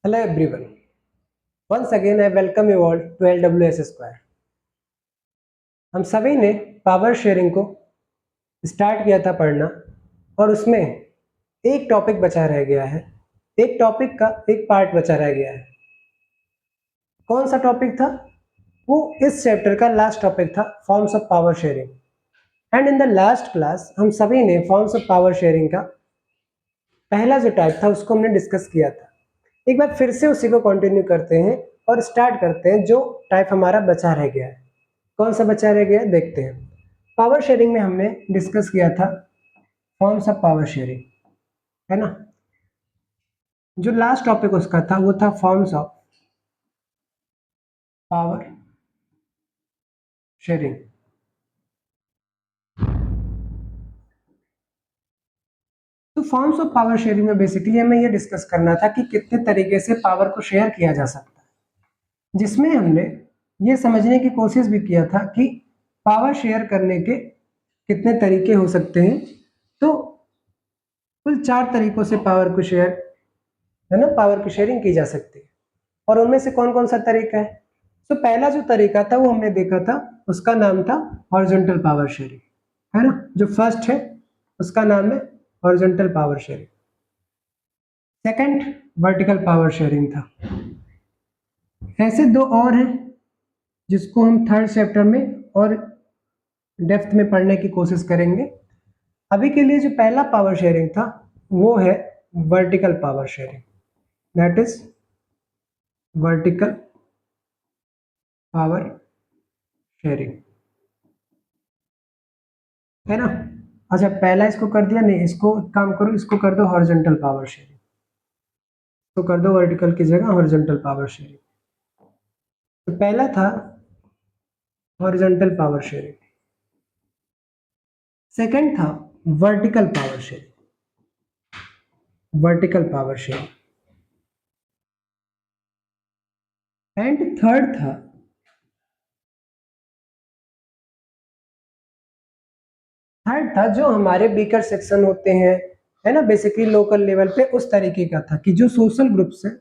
Hello everyone. Once again I welcome you all to LWS Square. हम सभी ने power sharing को start किया था पढ़ना और उसमें एक टॉपिक बचा रह गया है। एक टॉपिक का एक पार्ट बचा रह गया है। कौन सा टॉपिक था? वो इस चैप्टर का लास्ट टॉपिक था, forms of power sharing. And in the last class हम सभी ने फॉर्म्स ऑफ पावर शेयरिंग का पहला जो टाइप था उसको हमने डिस्कस किया था। एक बार फिर से उसी को कंटिन्यू करते हैं और स्टार्ट करते हैं जो टाइप हमारा बचा रह गया है। कौन सा बचा रह गया देखते हैं। पावर शेयरिंग में हमने डिस्कस किया था फॉर्म्स ऑफ पावर शेयरिंग, है ना। जो लास्ट टॉपिक उसका था वो था फॉर्म्स ऑफ पावर शेयरिंग। तो फॉर्म्स ऑफ पावर शेयरिंग में बेसिकली हमें ये डिस्कस करना था कि कितने तरीके से पावर को शेयर किया जा सकता है, जिसमें हमने ये समझने की कोशिश भी किया था कि पावर शेयर करने के कितने तरीके हो सकते हैं। तो कुल 4 तरीकों से पावर को शेयर, है ना, पावर की शेयरिंग की जा सकती है। और उनमें से कौन कौन सा तरीका है? तो पहला जो तरीका था वो हमने देखा था, उसका नाम था हॉरिजॉन्टल पावर शेयरिंग, है ना। जो फर्स्ट है उसका नाम है horizontal power sharing. Second vertical power sharing था। ऐसे दो और हैं जिसको हम थर्ड चैप्टर में और डेप्थ में पढ़ने की कोशिश करेंगे। अभी के लिए जो पहला पावर शेयरिंग था वो है vertical power sharing, that is vertical power sharing, है ना। अच्छा, पहला इसको कर दिया, नहीं इसको काम करो, इसको कर दो हॉरिजॉन्टल पावर शेयरिंग, तो कर दो वर्टिकल की जगह हॉरिजॉन्टल पावर शेयरिंग। तो पहला था हॉरिजॉन्टल पावर शेयरिंग, सेकंड था vertical power sharing, vertical power sharing, and third था जो हमारे बीकर सेक्शन होते हैं, है ना, बेसिकली लोकल लेवल पे उस तरीके का था कि जो सोशल ग्रुप्स हैं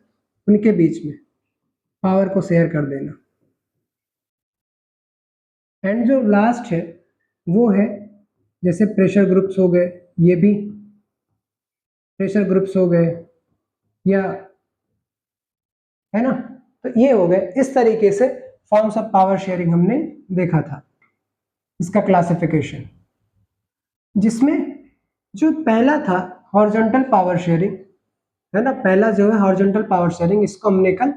उनके बीच में पावर को शेयर कर देना। एंड जो लास्ट है वो है जैसे प्रेशर ग्रुप्स हो गए, ये भी प्रेशर ग्रुप्स हो गए, या, है ना। तो ये हो गए, इस तरीके से फॉर्म्स ऑफ पावर शेयरिंग हमने देखा था, इसका क्लासिफिकेशन। जिसमें जो पहला था हॉरिजॉन्टल पावर शेयरिंग, है ना, पहला जो है हॉरिजॉन्टल पावर शेयरिंग, इसको हमने कल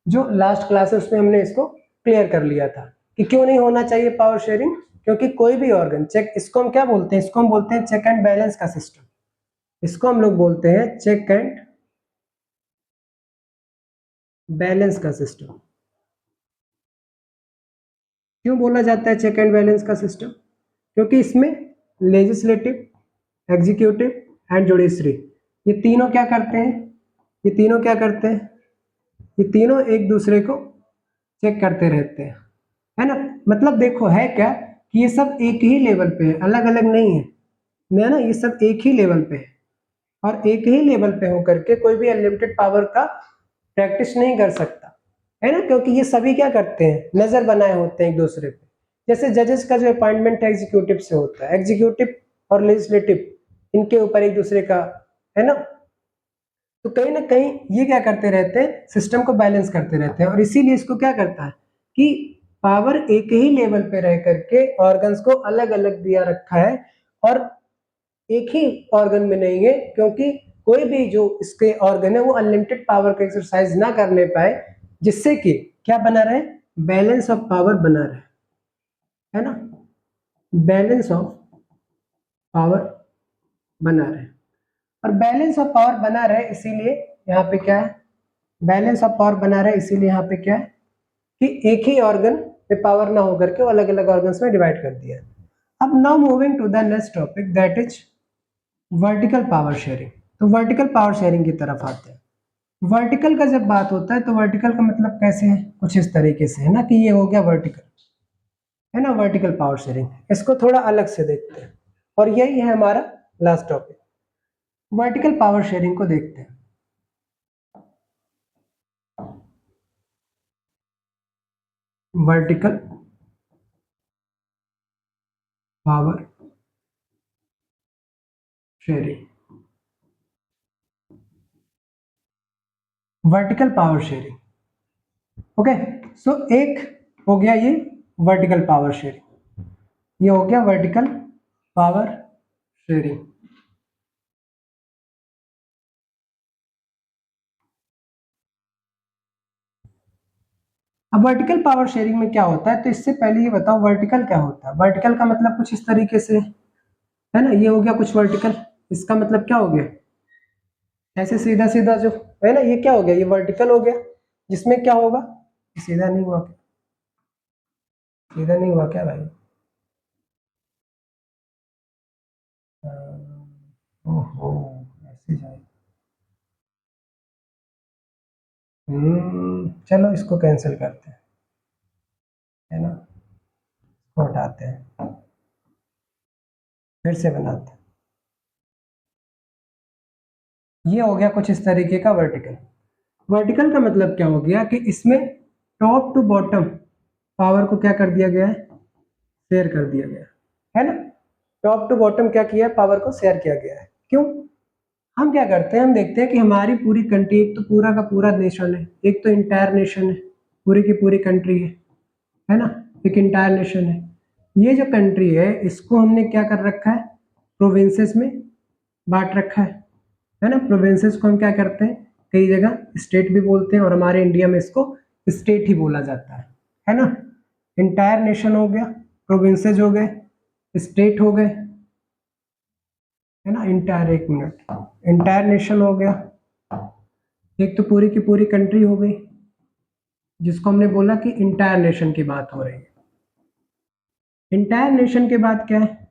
जो लास्ट क्लास है उसमें हमने इसको क्लियर कर लिया था कि क्यों नहीं होना चाहिए पावर शेयरिंग। क्योंकि कोई भी ऑर्गन चेक, इसको हम क्या बोलते हैं, इसको हम बोलते हैं चेक एंड बैलेंस का सिस्टम। इसको हम लोग बोलते हैं चेक एंड बैलेंस का सिस्टम। क्यों बोला जाता है चेक एंड बैलेंस का सिस्टम? क्योंकि इसमें लेजिस्लेटिव, एग्जीक्यूटिव एंड जुडिशरी, ये तीनों क्या करते हैं, ये तीनों क्या करते हैं, ये तीनों एक दूसरे को चेक करते रहते हैं, है ना। मतलब देखो है क्या कि ये सब एक ही लेवल पे है, अलग अलग नहीं है ना, ये सब एक ही लेवल पे है। और एक ही लेवल पे होकर के कोई भी अनलिमिटेड पावर का प्रैक्टिस नहीं कर सकता, है ना, क्योंकि ये सभी क्या करते हैं, नजर बनाए होते हैं एक दूसरे पे। जैसे जजेस का जो अपॉइंटमेंट एग्जीक्यूटिव से होता है, एग्जीक्यूटिव और लेजिस्लेटिव इनके ऊपर एक दूसरे का, है ना। तो कहीं ना कहीं ये क्या करते रहते हैं, सिस्टम को बैलेंस करते रहते हैं, और इसीलिए इसको क्या करता है कि पावर एक ही लेवल पे रह करके ऑर्गन्स को अलग अलग दिया रखा है, और एक ही ऑर्गन में नहीं है, क्योंकि कोई भी जो इसके ऑर्गन है वो अनलिमिटेड पावर का एक्सरसाइज ना करने पाए, जिससे कि क्या बना रहे, बैलेंस ऑफ पावर बना रहे, है ना, बैलेंस ऑफ पावर बना रहे। और बैलेंस ऑफ पावर बना रहे इसीलिए यहाँ पे क्या है, बैलेंस ऑफ पावर बना रहे इसीलिए यहाँ पे क्या है कि एक ही ऑर्गन पे पावर ना होकर के वो अलग अलग ऑर्गन्स में डिवाइड कर दिया। अब now moving to the next topic, that is vertical power sharing. तो वर्टिकल पावर शेयरिंग की तरफ आते हैं। वर्टिकल का जब बात होता है तो वर्टिकल का मतलब कैसे है, कुछ इस तरीके से है ना, कि ये हो गया वर्टिकल, है ना, वर्टिकल पावर शेयरिंग। इसको थोड़ा अलग से देखते हैं और यही है हमारा last topic. Vertical power sharing को देखते हैं। Vertical power sharing. Vertical power sharing, okay. So एक हो गया ये वर्टिकल पावर शेयरिंग, ये हो गया वर्टिकल पावर शेयरिंग। अब वर्टिकल पावर शेयरिंग में क्या होता है, तो इससे पहले ये बताओ वर्टिकल क्या होता है। वर्टिकल का मतलब कुछ इस तरीके से है ना, ये हो गया कुछ वर्टिकल, इसका मतलब क्या हो गया, ऐसे सीधा सीधा जो है ना, ये क्या हो गया, ये वर्टिकल हो गया, जिसमें क्या होगा, सीधा नहीं हुआ क्या, सीधा नहीं हुआ क्या भाई, ओहो, ऐसे जाए, चलो इसको कैंसिल करते हैं, है ना, इसको हटाते हैं, फिर से बनाते हैं। ये हो गया कुछ इस तरीके का वर्टिकल। वर्टिकल का मतलब क्या हो गया कि इसमें टॉप टू बॉटम पावर को क्या कर दिया गया है, शेयर कर दिया गया है ना। टॉप टू बॉटम क्या किया है, पावर को शेयर किया गया है। क्यों, हम क्या करते हैं, हम देखते हैं कि हमारी पूरी कंट्री, एक तो पूरा का पूरा नेशन है, एक तो इंटायर नेशन है, पूरी की पूरी कंट्री है ना, एक इंटायर नेशन है। ये जो कंट्री है इसको हमने क्या कर रखा है, प्रोविंसेस में बांट रखा है ना। प्रोविंसेस को हम क्या करते हैं, कई जगह स्टेट भी बोलते हैं, और हमारे इंडिया में इसको स्टेट ही बोला जाता है ना। इंटायर नेशन हो गया, प्रोविंसेस हो गए, स्टेट हो गए, है ना। इंटायर, एक मिनट, इंटायर नेशन हो गया, एक तो पूरी की पूरी कंट्री हो गई, जिसको हमने बोला कि इंटायर नेशन की बात हो रही है। इंटायर नेशन के बाद क्या है,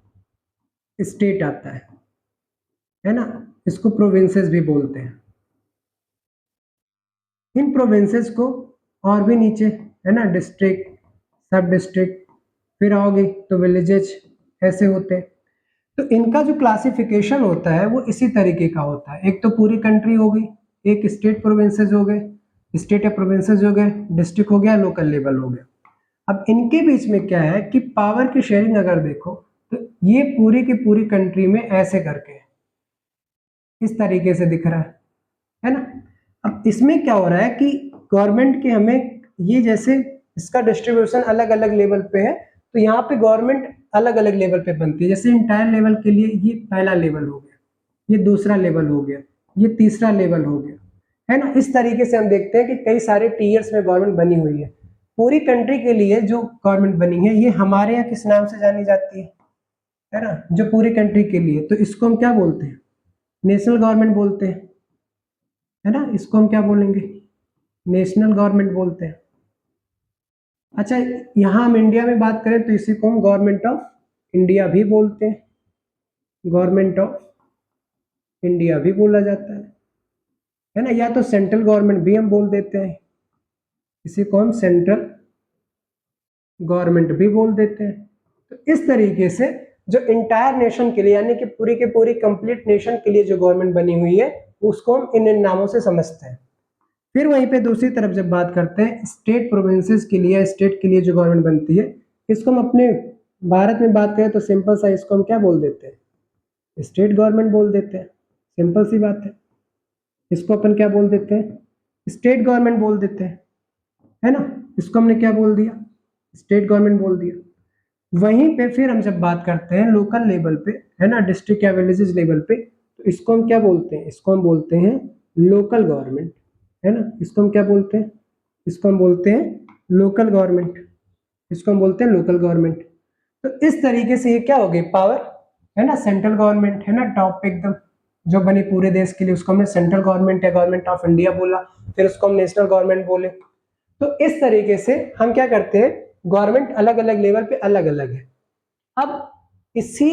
स्टेट आता है ना, इसको प्रोविंसेस भी बोलते हैं। इन प्रोविंसेस को और भी नीचे, है ना, डिस्ट्रिक्ट, सब डिस्ट्रिक्ट, फिर आओगे तो विलेजेस, ऐसे होते हैं। तो इनका जो क्लासिफिकेशन होता है वो इसी तरीके का होता है। एक तो पूरी कंट्री हो गई, एक स्टेट प्रोविंसेस हो गए, स्टेट या प्रोविंसेस हो गए, डिस्ट्रिक्ट हो गया, लोकल लेवल हो गया। अब इनके बीच में क्या है कि पावर की शेयरिंग अगर देखो, तो ये पूरी की पूरी कंट्री में ऐसे करके इस तरीके से दिख रहा है ना। अब इसमें क्या हो रहा है कि गवर्नमेंट के हमें ये जैसे इसका डिस्ट्रीब्यूशन अलग अलग लेवल पे है, तो यहाँ पे गवर्नमेंट अलग अलग लेवल पे बनती है। जैसे इंटायर लेवल के लिए ये पहला लेवल हो गया, ये दूसरा लेवल हो गया, ये तीसरा लेवल हो गया, है ना। इस तरीके से हम देखते हैं कि कई सारे टीयर्स में गवर्नमेंट बनी हुई है। पूरी कंट्री के लिए जो गवर्नमेंट बनी है, ये हमारे यहाँ किस नाम से जानी जाती है ना, जो पूरी कंट्री के लिए, तो इसको हम क्या बोलते हैं, नेशनल गवर्नमेंट बोलते हैं, है ना। इसको हम क्या बोलेंगे, नेशनल गवर्नमेंट बोलते हैं। अच्छा, यहाँ हम इंडिया में बात करें तो इसी को हम गवर्नमेंट ऑफ इंडिया भी बोलते हैं, गवर्नमेंट ऑफ इंडिया भी बोला जाता है ना। या तो सेंट्रल गवर्नमेंट भी हम बोल देते हैं, इसी को हम सेंट्रल गवर्नमेंट भी बोल देते हैं। तो इस तरीके से जो इंटायर नेशन के लिए, यानी कि पूरी के पूरी कंप्लीट नेशन के लिए जो गवर्नमेंट बनी हुई है, उसको हम इन नामों से समझते हैं। फिर वहीं पे दूसरी तरफ जब बात करते हैं स्टेट प्रोविंसेस के लिए, स्टेट के लिए जो गवर्नमेंट बनती है, इसको हम अपने भारत में बात करें तो सिंपल सा इसको हम क्या बोल देते हैं, स्टेट गवर्नमेंट बोल देते हैं। सिंपल सी बात है, इसको अपन क्या बोल देते हैं, स्टेट गवर्नमेंट बोल देते हैं, है ना। इसको हमने क्या बोल दिया, स्टेट गवर्नमेंट बोल दिया। वहीं पे फिर हम जब बात करते हैं लोकल लेवल पे, है ना, डिस्ट्रिक्ट या विलेजेस लेवल पे, तो इसको हम क्या बोलते हैं, इसको हम बोलते हैं लोकल गवर्नमेंट, है ना। इसको हम क्या बोलते हैं, इसको हम बोलते हैं लोकल गवर्नमेंट, इसको हम बोलते हैं लोकल गवर्नमेंट। तो इस तरीके से ये क्या हो गई पावर, है ना, सेंट्रल गवर्नमेंट, है ना, टॉप पे एकदम जो बनी पूरे देश के लिए, उसको हमने सेंट्रल गवर्नमेंट या गवर्नमेंट ऑफ इंडिया बोला, फिर उसको हम नेशनल गवर्नमेंट बोले। तो इस तरीके से हम क्या करते हैं, गवर्नमेंट अलग अलग लेवल पे अलग अलग है। अब इसी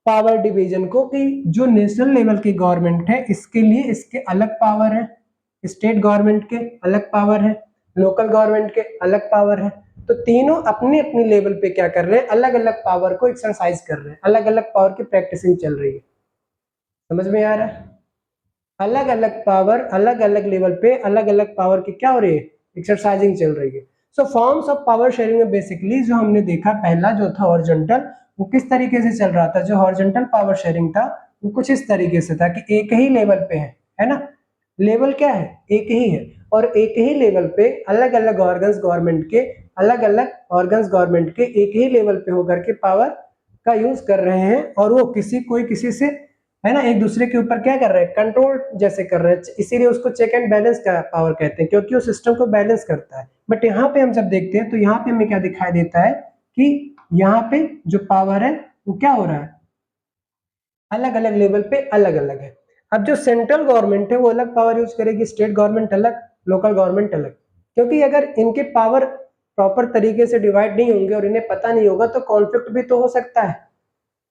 पावर डिवीजन को कि जो नेशनल लेवल की गवर्नमेंट है, इसके लिए इसके अलग पावर है, स्टेट गवर्नमेंट के अलग पावर है, लोकल गवर्नमेंट के अलग पावर है। तो तीनों अपने अपने लेवल पे क्या कर रहे हैं, अलग अलग पावर को एक्सरसाइज कर रहे हैं, अलग अलग पावर की प्रैक्टिसिंग चल रही है। समझ में आ रहा है, अलग अलग पावर अलग अलग लेवल पे अलग अलग पावर की क्या हो रही है, एक्सरसाइजिंग चल रही है। सो फॉर्म्स ऑफ पावर शेयरिंग में बेसिकली जो हमने देखा पहला जो था हॉरिजॉन्टल, वो किस तरीके से चल रहा था, जो हॉरिजॉन्टल पावर शेयरिंग था वो कुछ इस तरीके से था कि एक ही लेवल पे है ना, लेवल क्या है, एक ही है, और एक ही लेवल पे अलग अलग ऑर्गन्स गवर्नमेंट के, अलग अलग ऑर्गन्स गवर्नमेंट के एक ही लेवल पे होकर के पावर का यूज कर रहे हैं, और वो कोई किसी से, है ना, एक दूसरे के ऊपर क्या कर रहे हैं, कंट्रोल जैसे कर रहे हैं, इसीलिए उसको चेक एंड बैलेंस का पावर कहते हैं, क्योंकि वो सिस्टम को बैलेंस करता है। बट यहाँ पे हम जब देखते हैं तो यहाँ पे हमें क्या दिखाई देता है कि यहाँ पे जो पावर है वो क्या हो रहा है, अलग अलग लेवल पे अलग अलग है। अब जो सेंट्रल गवर्नमेंट है वो अलग पावर यूज करेगी, स्टेट गवर्नमेंट अलग, लोकल गवर्नमेंट अलग, क्योंकि अगर इनके पावर प्रॉपर तरीके से डिवाइड नहीं होंगे और इन्हें पता नहीं होगा तो कॉन्फ्लिक्ट भी तो हो सकता है।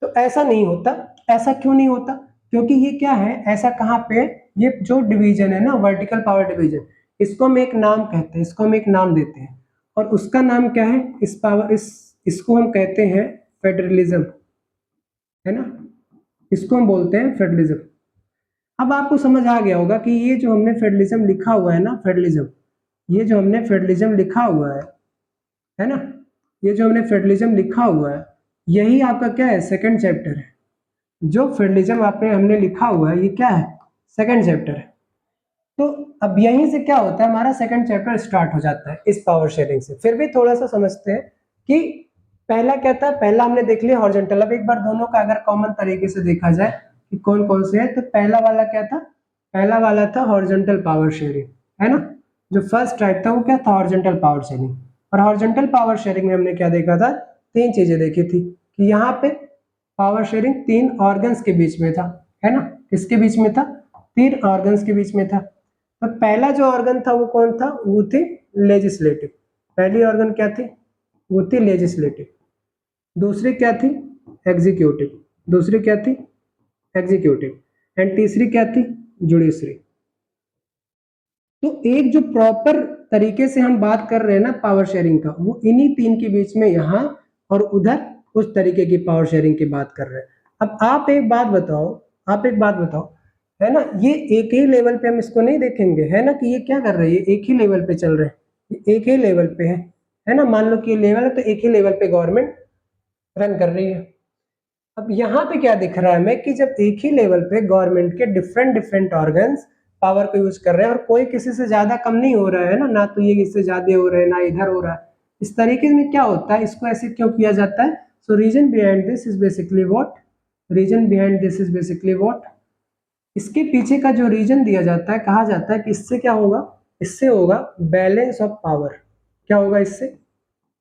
तो ऐसा नहीं होता। ऐसा क्यों नहीं होता, क्योंकि ये क्या है, ऐसा कहाँ पे, ये जो डिवीजन है ना, वर्टिकल पावर डिवीजन, इसको हम एक नाम कहते हैं, इसको हम एक नाम देते हैं, और उसका नाम क्या है, इस पावर इसको हम कहते हैं फेडरलिज्म, है ना, इसको हम बोलते हैं फेडरलिज्म। अब आपको समझ आ गया होगा कि ये जो हमने फेडरलिज्म लिखा हुआ है ना, फेडरलिज्म, ये जो हमने फेडरलिज्म लिखा हुआ है ना, ये जो हमने फेडरलिज्म लिखा हुआ है, यही आपका क्या है, सेकंड चैप्टर है। जो फेडरलिज्म आपने हमने लिखा हुआ है ये क्या है, सेकंड चैप्टर है। तो अब यहीं से क्या होता है, हमारा सेकंड चैप्टर स्टार्ट हो जाता है इस पावर शेयरिंग से। फिर भी थोड़ा सा समझते हैं कि पहला क्या था, पहला हमने देख लिया हॉरिजॉन्टल। अब एक बार दोनों का अगर कॉमन तरीके से देखा जाए कि कौन कौन से है, तो पहला वाला क्या था, पहला वाला था हॉरिजॉन्टल पावर शेयरिंग, है ना। जो फर्स्ट टाइप था वो क्या था, हॉरिजॉन्टल पावर शेयरिंग। और हॉरिजॉन्टल पावर शेयरिंग में हमने क्या देखा था, तीन चीजें देखी थी कि यहाँ पे पावर शेयरिंग तीन ऑर्गन्स के बीच में था, है ना, किसके बीच में था, तीन ऑर्गन्स के बीच में था। तो पहला जो ऑर्गन था वो कौन था, वो थी लेजिस्लेटिव, पहली ऑर्गन क्या थी, वो थी लेजिस्लेटिव। दूसरी क्या थी, एग्जीक्यूटिव, दूसरी क्या थी, एग्जीक्यूटिव, एंड तीसरी क्या थी, जुडिशरी। तो एक जो प्रॉपर तरीके से हम बात कर रहे हैं ना पावर शेयरिंग का, वो इन्हीं तीन के बीच में यहाँ और उधर उस तरीके की पावर शेयरिंग की बात कर रहे हैं। अब आप एक बात बताओ, आप एक बात बताओ, है ना, ये एक ही लेवल पे हम इसको नहीं देखेंगे, है ना, कि ये क्या कर रहे हैं, एक ही लेवल पे चल रहे हैं, ये एक ही लेवल पे है ना, मान लो कि ये लेवल है तो एक ही लेवल पे गवर्नमेंट रन कर रही है। अब यहाँ पे क्या दिख रहा है हमें कि जब एक ही लेवल पे गवर्नमेंट के डिफरेंट डिफरेंट ऑर्गन्स पावर को यूज कर रहे हैं और कोई किसी से ज्यादा कम नहीं हो रहा है ना, ना तो ये इससे ज्यादा हो रहा है ना इधर हो रहा है, इस तरीके में क्या होता है, इसको ऐसे क्यों किया जाता है। So reason behind this is basically what, reason behind this is basically what, इसके पीछे का जो रीजन दिया जाता है, कहा जाता है कि इससे क्या होगा, इससे होगा बैलेंस ऑफ पावर। क्या होगा इससे,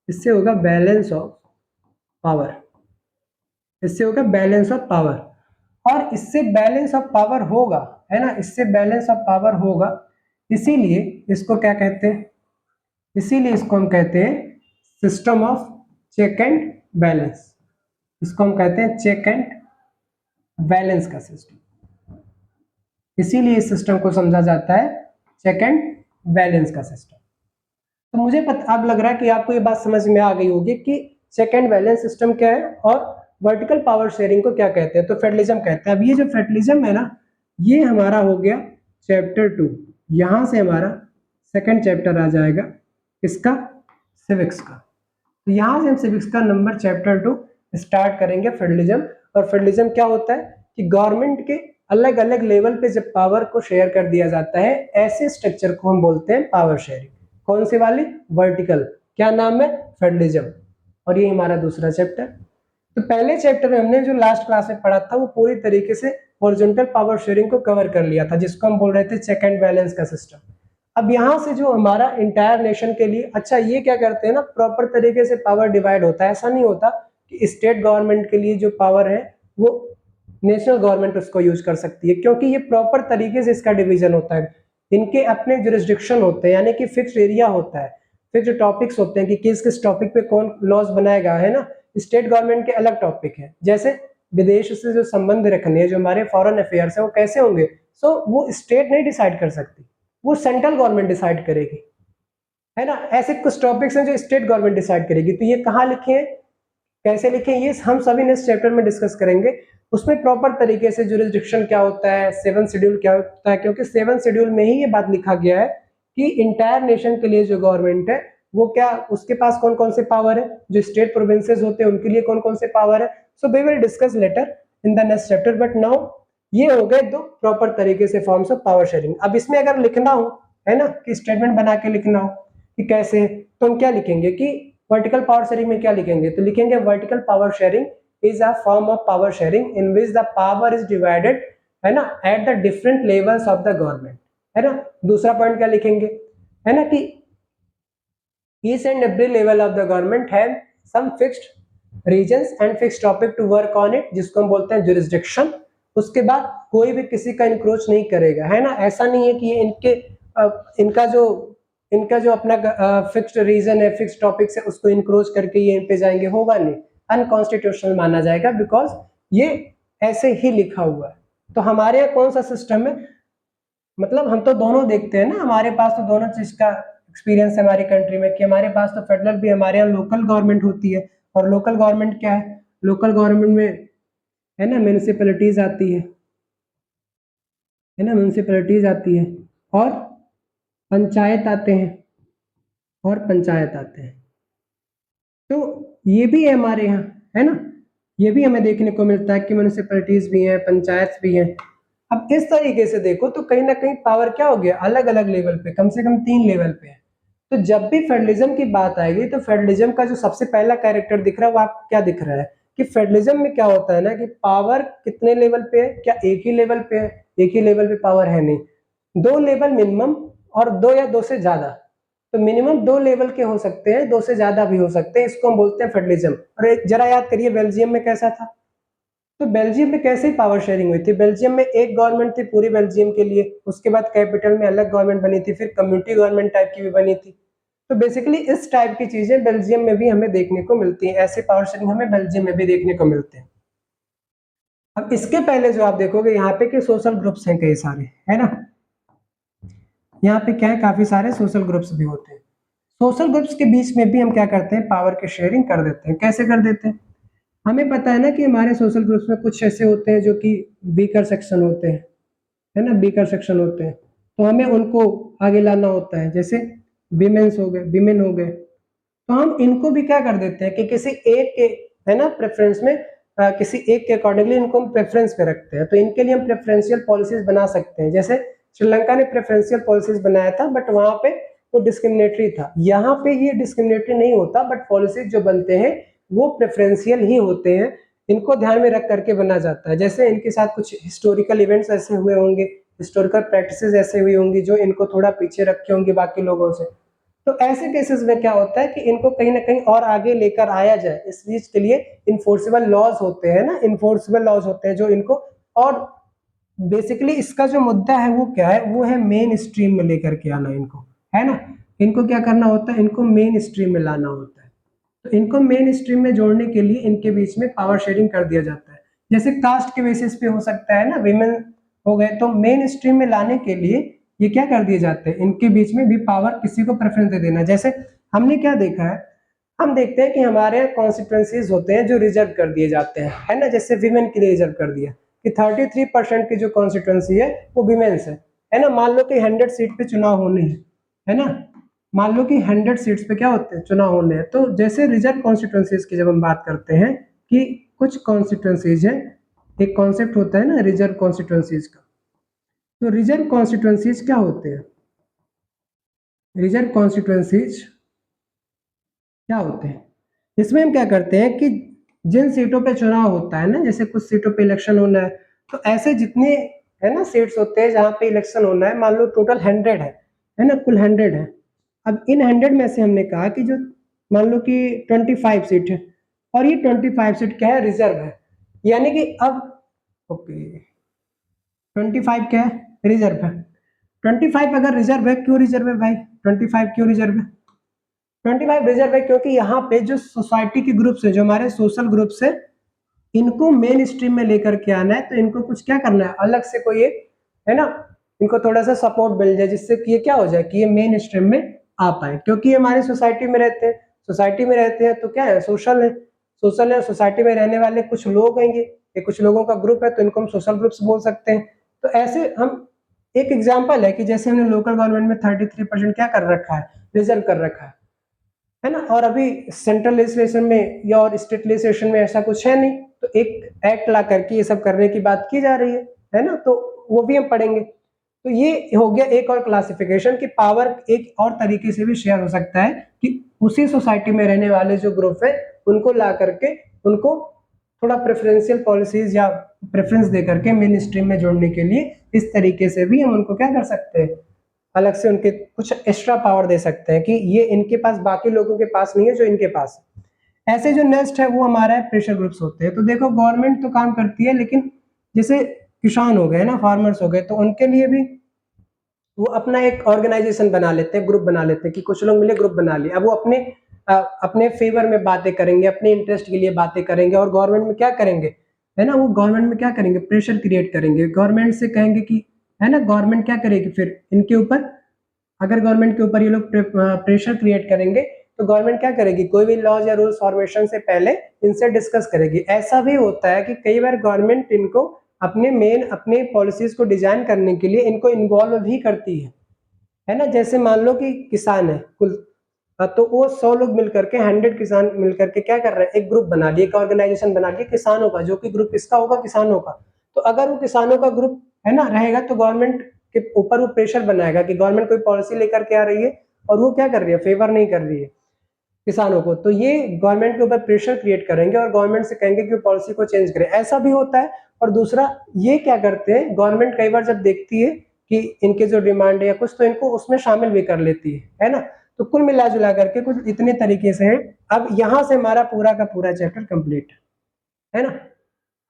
इससे होगा बैलेंस ऑफ पावर, इससे होगा बैलेंस ऑफ पावर। और इससे बैलेंस ऑफ पावर होगा, है ना, इससे बैलेंस ऑफ पावर होगा, इसीलिए इसको क्या कहते हैं, इसीलिए इसको हम कहते हैं system of check and balance, इसको हम कहते हैं चेक एंड बैलेंस का सिस्टम, इसीलिए इस सिस्टम को समझा जाता है चेक एंड बैलेंस का सिस्टम। तो मुझे पता अब लग रहा है कि आपको ये बात समझ में आ गई होगी कि चेक एंड बैलेंस सिस्टम क्या है और वर्टिकल पावर शेयरिंग को क्या कहते हैं, तो फेडरलिज्म कहते हैं। अब ये जो फेडरलिज्म है ना, ये हमारा हो गया चैप्टर 2, यहां से हमारा सेकंड चैप्टर आ जाएगा इसका, सिविक्स का। तो यहां से हम सिविक्स का नंबर चैप्टर 2 स्टार्ट करेंगे, फेडरलिज्म। और फेडरलिज्म क्या होता है कि गवर्नमेंट के अलग अलग लेवल पे जब पावर को शेयर कर दिया जाता है, ऐसे स्ट्रक्चर को हम बोलते हैं पावर शेयरिंग। कौन सी वाली, वर्टिकल, क्या नाम है, फेडरलिज्म। और ये हमारा दूसरा चैप्टर। तो पहले चैप्टर में हमने जो लास्ट क्लास में पढ़ा था वो पूरी तरीके से हॉरिजॉन्टल पावर शेयरिंग को कवर कर लिया था, जिसको हम बोल रहे थे चेक एंड बैलेंस का सिस्टम। अब यहाँ से जो हमारा इंटायर नेशन के लिए, अच्छा ये क्या करते हैं ना, प्रॉपर तरीके से पावर डिवाइड होता है, ऐसा नहीं होता कि स्टेट गवर्नमेंट के लिए जो पावर है वो नेशनल गवर्नमेंट उसको यूज कर सकती है, क्योंकि ये प्रॉपर तरीके से इसका डिवीजन होता है। इनके अपने जुरिस्डिक्शन होते हैं, यानी कि फिक्स एरिया होता है, फिक्स टॉपिक्स होते हैं कि किस किस टॉपिक पे कौन लॉज बनाएगा, है ना। स्टेट गवर्नमेंट के अलग टॉपिक है, जैसे विदेश से जो संबंध रखने हैं, जो हमारे फॉरेन अफेयर्स है, वो कैसे होंगे, सो वो स्टेट नहीं डिसाइड कर सकती, वो सेंट्रल गवर्नमेंट डिसाइड करेगी, है ना। ऐसे कुछ टॉपिक्स हैं जो स्टेट गवर्नमेंट डिसाइड करेगी। तो ये कहाँ लिखे हैं, कैसे लिखें, ये हम सभी नेक्स्ट चैप्टर में डिस्कस करेंगे। उसमें प्रॉपर तरीके से जुरिस्डिक्शन क्या होता है, 7 शेड्यूल क्या होता है, क्योंकि 7 शेड्यूल में ही ये बात लिखा गया है कि इंटायर नेशन के लिए जो गवर्नमेंट है वो क्या, उसके पास कौन कौन से पावर है, जो स्टेट प्रोविंसेस होते हैं उनके लिए कौन कौन से पावर है। So we will discuss later in the next chapter, but now ये हो गए दो प्रॉपर तरीके से फॉर्म्स ऑफ पावर शेयरिंग। अब इसमें अगर लिखना हो, है ना, कि स्टेटमेंट बना के लिखना हो कि कैसे, तो हम क्या लिखेंगे कि वर्टिकल पावर शेयरिंग में क्या लिखेंगे, तो लिखेंगे vertical power sharing is a form of power sharing in which the power is divided, है ना, at the different levels of the government, है ना। दूसरा पॉइंट क्या लिखेंगे, है ना, कि each and every level of the government have some fixed regions and fixed topic to work on it, जिसको हम बोलते हैं jurisdiction। उसके बाद कोई भी किसी का इंक्रोच नहीं करेगा, है ना। ऐसा नहीं है कि ये इनका जो अपना फिक्स्ड रीजन है, फिक्स्ड टॉपिक्स है, उसको इंक्रोच करके ये इन पे जाएंगे, होगा नहीं, अनकॉन्स्टिट्यूशनल माना जाएगा, बिकॉज ये ऐसे ही लिखा हुआ है। तो हमारे यहाँ कौन सा सिस्टम है, मतलब हम तो दोनों देखते हैं ना, हमारे पास तो दोनों चीज का एक्सपीरियंस है हमारी कंट्री में, कि हमारे पास तो फेडरल भी, हमारे यहाँ लोकल गवर्नमेंट होती है। और लोकल गवर्नमेंट क्या है, लोकल गवर्नमेंट में, है ना, म्यूनिसिपैलिटीज आती है ना, म्यूनिसिपैलिटीज आती है, और पंचायत आते हैं, और पंचायत आते हैं। तो ये भी है हमारे यहाँ, है ना, ये भी हमें देखने को मिलता है कि म्यूनिसिपैलिटीज भी हैं, पंचायत भी हैं। अब इस तरीके से देखो तो कहीं ना कहीं पावर क्या हो गया, अलग अलग लेवल पे, कम से कम 3 लेवल पे है। तो जब भी फेडरलिज्म की बात आएगी तो फेडरलिज्म का जो सबसे पहला कैरेक्टर दिख रहा है वो आपको क्या दिख रहा है, कि फेडरलिज्म में क्या होता है ना, कि पावर कितने लेवल पे है, क्या एक ही लेवल पे है, एक ही लेवल पे पावर है नहीं, 2 लेवल मिनिमम, और 2 या 2 से ज्यादा। तो मिनिमम 2 लेवल के हो सकते हैं, 2 से ज्यादा भी हो सकते हैं, इसको हम बोलते हैं फेडरलिज्म। और जरा याद करिए बेल्जियम में कैसा था, तो बेल्जियम में कैसे पावर शेयरिंग हुई थी, बेल्जियम में एक गवर्नमेंट थी पूरी बेल्जियम के लिए, उसके बाद कैपिटल में अलग गवर्नमेंट बनी थी, फिर कम्युनिटी गवर्नमेंट टाइप की भी बनी थी। तो बेसिकली इस टाइप की चीजें बेल्जियम में भी हमें देखने को मिलती हैं, ऐसे पावर शेयरिंग हमें बेल्जियम में भी देखने को मिलते हैं। अब इसके पहले जो आप देखोगे यहाँ पे कि सोशल ग्रुप्स हैं कई सारे, है ना, यहाँ पे क्या है, काफी सारे सोशल ग्रुप्स भी होते हैं। सोशल ग्रुप्स के बीच में भी हम क्या करते हैं, पावर की शेयरिंग कर देते हैं। कैसे कर देते हैं, हमें पता है ना कि हमारे सोशल ग्रुप्स में कुछ ऐसे होते हैं जो कि वीकर सेक्शन होते हैं, है ना, वीकर सेक्शन होते हैं, तो हमें उनको आगे लाना होता है, जैसे विमेन्स हो गए, विमेन हो गए। तो हम इनको भी क्या कर देते हैं कि किसी एक के, है ना, प्रेफरेंस में, किसी एक के अकॉर्डिंगली इनको हम प्रेफरेंस पे रखते हैं। तो इनके लिए हम प्रेफरेंशियल पॉलिसीज बना सकते हैं, जैसे श्रीलंका ने प्रेफरेंशियल पॉलिसीज बनाया था, बट वहां पे वो डिस्क्रिमिनेटरी था। यहाँ पे ये डिस्क्रिमिनेटरी नहीं होता, बट पॉलिसीज जो बनते हैं वो प्रेफरेंशियल ही होते हैं, इनको ध्यान में रख करके बना जाता है। जैसे इनके साथ कुछ हिस्टोरिकल इवेंट्स ऐसे हुए होंगे, हिस्टोरिकल प्रैक्टिसेस ऐसे हुई होंगी जो इनको थोड़ा पीछे रखे होंगे बाकी लोगों से। तो ऐसे केसेस में क्या होता है कि इनको कहीं ना कहीं और आगे लेकर आया जाए, इस चीज के लिए इन्फोर्सेबल लॉज होते हैं ना, इन्फोर्सेबल लॉज होते हैं जो इनको, और बेसिकली इसका जो मुद्दा है वो क्या है, वो है मेन स्ट्रीम में लेकर के आना इनको, है ना। इनको क्या करना होता है, इनको मेन स्ट्रीम में लाना होता है। तो इनको मेन स्ट्रीम में जोड़ने के लिए इनके बीच में पावर शेयरिंग कर दिया जाता है। जैसे कास्ट के बेसिस पे हो सकता है ना, विमेन हो गए, तो मेन स्ट्रीम में लाने के लिए ये क्या कर दिए जाते हैं, इनके बीच में भी पावर, किसी को प्रेफरेंस दे देना। जैसे हमने क्या देखा है, हम देखते हैं कि हमारे यहाँ कॉन्स्टिट्यूंसीज होते हैं जो रिजर्व कर दिए जाते हैं, है ना, जैसे विमेन के लिए रिजर्व कर दिया कि 33% की जो कॉन्स्टिट्यूंसी है वो विमेन्स है ना। मान लो कि 100 सीट पे चुनाव होने हैं, है ना, मान लो कि 100 सीट्स पे क्या होते हैं, चुनाव होने हैं। तो जैसे रिजर्व कॉन्स्टिट्यूंसीज की जब हम बात करते हैं कि कुछ कॉन्स्टिट्यूंसीज है, एक कॉन्सेप्ट होता है ना रिजर्व कॉन्स्टिट्यूंसीज का। तो रिजर्व कॉन्स्टिट्यूंसीज क्या होते हैं, रिजर्व कॉन्स्टिट्यूंसीज क्या होते हैं, इसमें हम क्या करते हैं कि जिन सीटों पे चुनाव होता है ना, जैसे कुछ सीटों पे इलेक्शन होना है, तो ऐसे जितने, है ना, सीट्स होते हैं जहाँ पे इलेक्शन होना है, मान लो टोटल 100 है ना, कुल 100 है। अब इन 100 में से हमने कहा कि जो, मान लो कि 25 सीट है, और ये 25 सीट क्या है, रिजर्व है, यानी कि अब, ओके, 25 क्या है, रिजर्व है। 25 अगर रिजर्व है, क्यों रिजर्व है भाई, 25 क्यों रिजर्व है, 25 रिजर्व है क्योंकि यहाँ पे जो सोसाइटी के ग्रुप्स है, जो हमारे सोशल ग्रुप्स है, इनको मेन स्ट्रीम में लेकर के आना है। तो इनको कुछ क्या करना है, अलग से कोई एक, है ना, इनको थोड़ा सा सपोर्ट मिल जाए, जिससे कि ये क्या हो जाए कि ये मेन स्ट्रीम में आ पाए, क्योंकि ये हमारी सोसाइटी में रहते हैं, सोसाइटी में रहते हैं तो क्या है, सोशल है, सोशल है, सोसाइटी में रहने वाले कुछ लोग हैं, ये कुछ लोगों का ग्रुप है, तो इनको हम सोशल ग्रुप्स बोल सकते हैं। तो ऐसे हम, एक एग्जाम्पल है कि जैसे हमने लोकल गवर्नमेंट में 33% क्या कर रखा है, रिजर्व कर रखा है। है ना। और अभी सेंट्रल लेजिस्लेशन में या और स्टेट लेजिस्लेशन में ऐसा कुछ है नहीं, तो एक एक्ट ला करके ये सब करने की बात की जा रही है ना, तो वो भी हम पढ़ेंगे। तो ये हो गया एक और क्लासिफिकेशन कि पावर एक और तरीके से भी शेयर हो सकता है कि उसी सोसाइटी में रहने वाले जो ग्रुप है उनको ला करके उनको थोड़ा प्रेफरेंशियल पॉलिसीज या प्रेफरेंस दे करके मेन स्ट्रीम में जोड़ने के लिए इस तरीके से भी हम उनको क्या कर सकते हैं, अलग से उनके कुछ एक्स्ट्रा पावर दे सकते हैं कि ये इनके पास बाकी लोगों के पास नहीं है जो इनके पास है। ऐसे जो नेक्स्ट है वो हमारा है प्रेशर ग्रुप्स होते हैं। तो देखो गवर्नमेंट तो काम करती है, लेकिन जैसे किसान हो गए ना, फार्मर्स हो गए, तो उनके लिए भी वो अपना एक ऑर्गेनाइजेशन बना लेते हैं, ग्रुप बना लेते हैं कि कुछ लोग मिले ग्रुप बना लिया। अब वो अपने फेवर में बातें करेंगे, अपने इंटरेस्ट के लिए बातें करेंगे, और गवर्नमेंट में क्या करेंगे, है ना, वो गवर्नमेंट में क्या करेंगे, प्रेशर क्रिएट करेंगे, गवर्नमेंट से कहेंगे कि, है ना, गवर्नमेंट क्या करेगी फिर इनके ऊपर, अगर गवर्नमेंट के ऊपर ये लोग प्रेशर क्रिएट करेंगे तो गवर्नमेंट क्या करेगी, कोई भी लॉज या रूल्स फॉर्मेशन से पहले इनसे डिस्कस करेगी। ऐसा भी होता है कि कई बार गवर्नमेंट इनको अपने पॉलिसीज को डिजाइन करने के लिए इनको इन्वॉल्व भी करती है ना। जैसे मान लो कि किसान है कुल, तो वो 100 लोग मिलकर के, 100 किसान मिलकर के क्या कर रहे हैं, एक ग्रुप बना लिए, एक ऑर्गेनाइजेशन बना लिए किसानों का, जो कि ग्रुप किसका होगा, किसानों का। तो अगर वो किसानों का ग्रुप है ना रहेगा तो गवर्नमेंट के ऊपर वो प्रेशर बनाएगा कि गवर्नमेंट कोई पॉलिसी लेकर के आ रही है और वो क्या कर रही है, फेवर नहीं कर रही है किसानों को, तो ये गवर्नमेंट के ऊपर प्रेशर क्रिएट करेंगे और गवर्नमेंट से कहेंगे कि पॉलिसी को चेंज करें। ऐसा भी होता है। और दूसरा ये क्या करते हैं, गवर्नमेंट कई बार जब देखती है कि इनके जो डिमांड है या कुछ, तो इनको उसमें शामिल भी कर लेती है ना। तो कुल मिला जुला करके कुछ इतने तरीके से है। अब यहाँ से हमारा पूरा का पूरा चैप्टर कंप्लीट है ना,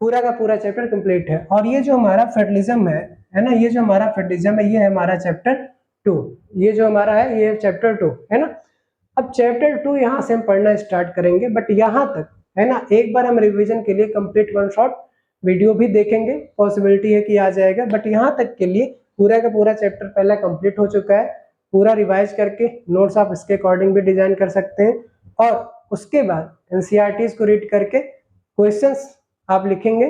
पूरा का पूरा चैप्टर कंप्लीट है। और ये जो हमारा फेडरलिज्म है ना, ये जो हमारा फेडरलिज्म है, ये है हमारा चैप्टर 2। ये जो हमारा है ये चैप्टर 2 है ना। अब चैप्टर 2 यहाँ से हम पढ़ना स्टार्ट करेंगे, बट यहाँ तक है ना एक बार हम रिवीजन के लिए कंप्लीट वन शॉट वीडियो भी देखेंगे, पॉसिबिलिटी है कि आ जाएगा, बट यहाँ तक के लिए पूरा का पूरा चैप्टर पहला कंप्लीट हो चुका है। पूरा रिवाइज करके नोट्स आप इसके अकॉर्डिंग भी डिजाइन कर सकते हैं, और उसके बाद एनसीईआरटीज को रीड करके क्वेश्चंस आप लिखेंगे।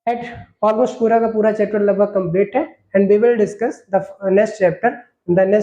एट ऑलमोस्ट पूरा का पूरा चैप्टर लगभग कंप्लीट है, and we will discuss the next chapter in the next